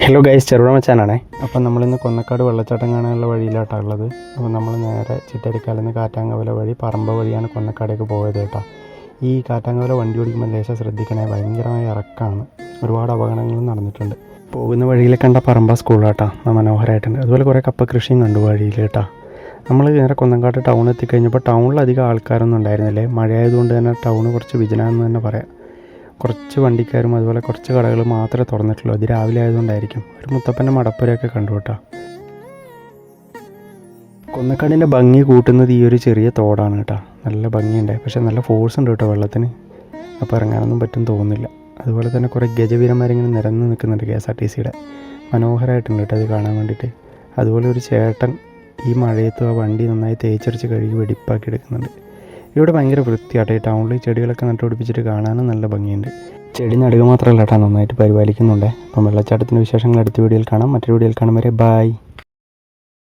Hello guys, Cherupuzha മച്ചാനാണേ. അപ്പോൾ നമ്മളിന്ന് കൊന്നക്കാട് വെള്ളച്ചാട്ടം കാണാനുള്ള വഴിയിലാട്ടാണ് ഉള്ളത്. അപ്പോൾ നമ്മൾ നേരെ ചിറ്റരിക്കാലിൽ നിന്ന് കാറ്റാങ്കവല വഴി പറമ്പ വഴിയാണ് കൊന്നക്കാടേക്ക് പോയത് കേട്ടോ. ഈ കാറ്റാങ്കവല വണ്ടി ഓടിക്കുമ്പോൾ ലേശം ശ്രദ്ധിക്കണേ, ഭയങ്കരമായ ഇറക്കമാണ്. ഒരുപാട് അപകടങ്ങളും നടന്നിട്ടുണ്ട്. പോകുന്ന വഴിയിൽ കണ്ട പറമ്പ സ്കൂളാട്ടാ, മനോഹരമായിട്ടുണ്ട്. അതുപോലെ കുറേ കപ്പ കൃഷിയും കണ്ടു വഴിയിൽ കേട്ടോ. നമ്മൾ നേരെ കൊന്നക്കാട് ടൗൺ എത്തിക്കഴിഞ്ഞപ്പോൾ ടൗണിൽ അധികം ആൾക്കാരൊന്നും ഉണ്ടായിരുന്നില്ലേ. മഴയായതുകൊണ്ട് തന്നെ ടൗൺ കുറച്ച് വിജനമെന്ന് തന്നെ പറയാം. കുറച്ച് വണ്ടിക്കാരും അതുപോലെ കുറച്ച് കടകൾ മാത്രമേ തുറന്നിട്ടുള്ളൂ. അത് രാവിലെ ആയതുകൊണ്ടായിരിക്കും. ഒരു മുത്തപ്പൻ്റെ മടപ്പുരയൊക്കെ കണ്ടു കേട്ടോ. കൊന്നക്കാടിൻ്റെ ഭംഗി കൂട്ടുന്നത് ഈ ഒരു ചെറിയ തോടാണ് കേട്ടോ. നല്ല ഭംഗിയുണ്ട്, പക്ഷേ നല്ല ഫോഴ്സ് ഉണ്ട് കേട്ടോ വെള്ളത്തിന്. അപ്പോൾ ഇറങ്ങാനൊന്നും പറ്റും തോന്നുന്നില്ല. അതുപോലെ തന്നെ കുറേ ഗജവീരന്മാരിങ്ങനെ നിരന്ന് നിൽക്കുന്നുണ്ട് KSRTCയുടെ. മനോഹരമായിട്ടുണ്ട് കേട്ടോ അത് കാണാൻ വേണ്ടിയിട്ട്. അതുപോലെ ഒരു ചേട്ടൻ ഈ മഴയത്ത് ആ വണ്ടി നന്നായി തേച്ചരച്ച് കഴുകി വെടിപ്പാക്കി എടുക്കുന്നുണ്ട്. ഇവിടെ ഭയങ്കര വൃത്തിയാട്ടെ. ഈ ടൗണിൽ ചെടികളൊക്കെ നട്ടുപിടിപ്പിച്ചിട്ട് കാണാനും നല്ല ഭംഗിയുണ്ട്. ചെടി നടുക മാത്രമല്ല കേട്ടോ, നന്നായിട്ട് പരിപാലിക്കുന്നുണ്ട്. അപ്പം വെള്ളച്ചാട്ടത്തിൻ്റെ വിശേഷങ്ങൾ അടുത്ത വീഡിയോയിൽ കാണാം. മറ്റൊരു വീഡിയോയിൽ കാണും വരെ ബൈ.